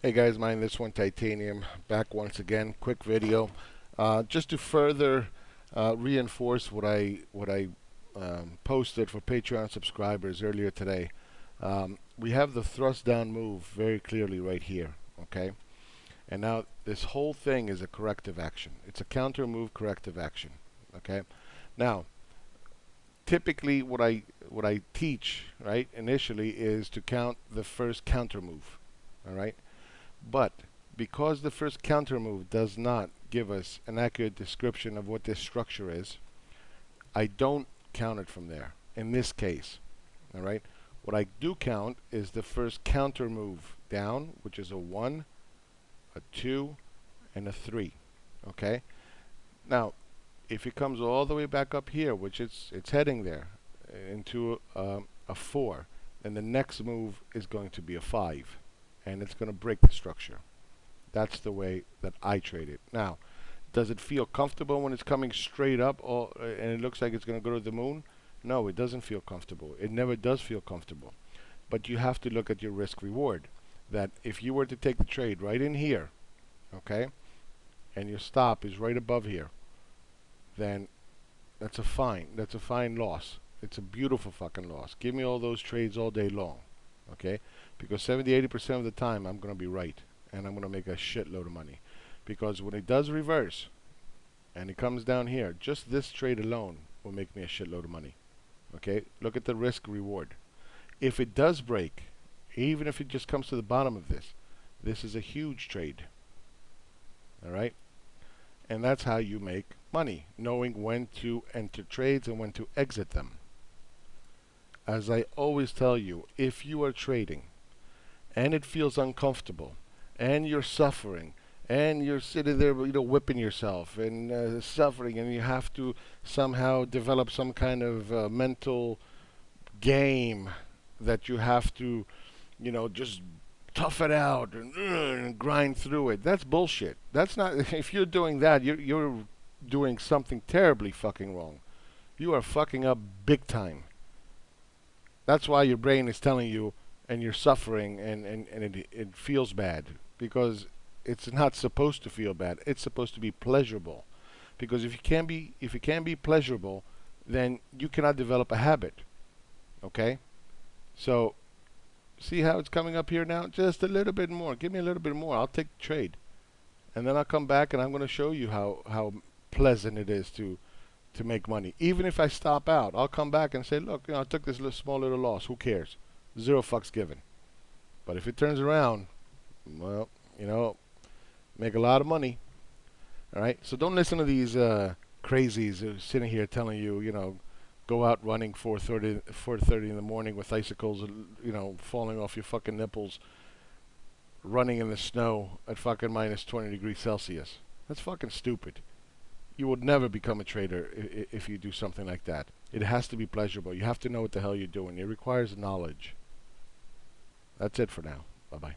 Hey guys, mine this one Titanium back once again. Quick video, just to further reinforce what I posted for Patreon subscribers earlier today. We have the thrust down move very clearly right here. Okay, and now this whole thing is a corrective action. It's a counter move corrective action. Okay, now typically what I teach right initially is to count the first counter move. All right. But because the first counter move does not give us an accurate description of what this structure is, I don't count it from there in this case. All right. What I do count is the first counter move down, which is a 1, a 2, and a 3. Okay. Now, if it comes all the way back up here, which it's heading there into a 4, then the next move is going to be a 5, and it's going to break the structure. That's the way that I trade it. Now, does it feel comfortable when it's coming straight up and it looks like it's going to go to the moon? No, it doesn't feel comfortable. It never does feel comfortable. But you have to look at your risk reward. That if you were to take the trade right in here, okay, and your stop is right above here, then that's a fine loss. It's a beautiful fucking loss. Give me all those trades all day long, okay? Because 70-80% of the time I'm going to be right, and I'm going to make a shitload of money. Because when it does reverse and it comes down here, just this trade alone will make me a shitload of money. Okay? Look at the risk reward. If it does break, even if it just comes to the bottom of this is a huge trade. All right? And that's how you make money, knowing when to enter trades and when to exit them. As I always tell you, if you are trading and it feels uncomfortable and you're suffering and you're sitting there, whipping yourself and suffering, and you have to somehow develop some kind of mental game that you have to, just tough it out and grind through it. That's bullshit. That's not. If you're doing that, you're doing something terribly fucking wrong. You are fucking up big time. That's why your brain is telling you, and you're suffering, and it feels bad, because it's not supposed to feel bad. It's supposed to be pleasurable. Because if it can be pleasurable, then you cannot develop a habit. Okay? So see how it's coming up here now? Just a little bit more. Give me a little bit more. I'll take the trade. And then I'll come back and I'm going to show you how pleasant it is to make money. Even if I stop out, I'll come back and say, look, I took this small little loss. Who cares? Zero fucks given. But if it turns around, well, make a lot of money. All right? So don't listen to these crazies who are sitting here telling you, go out running 4:30 in the morning with icicles, falling off your fucking nipples, running in the snow at fucking minus 20 degrees Celsius. That's fucking stupid. You would never become a trader if you do something like that. It has to be pleasurable. You have to know what the hell you're doing. It requires knowledge. That's it for now. Bye-bye.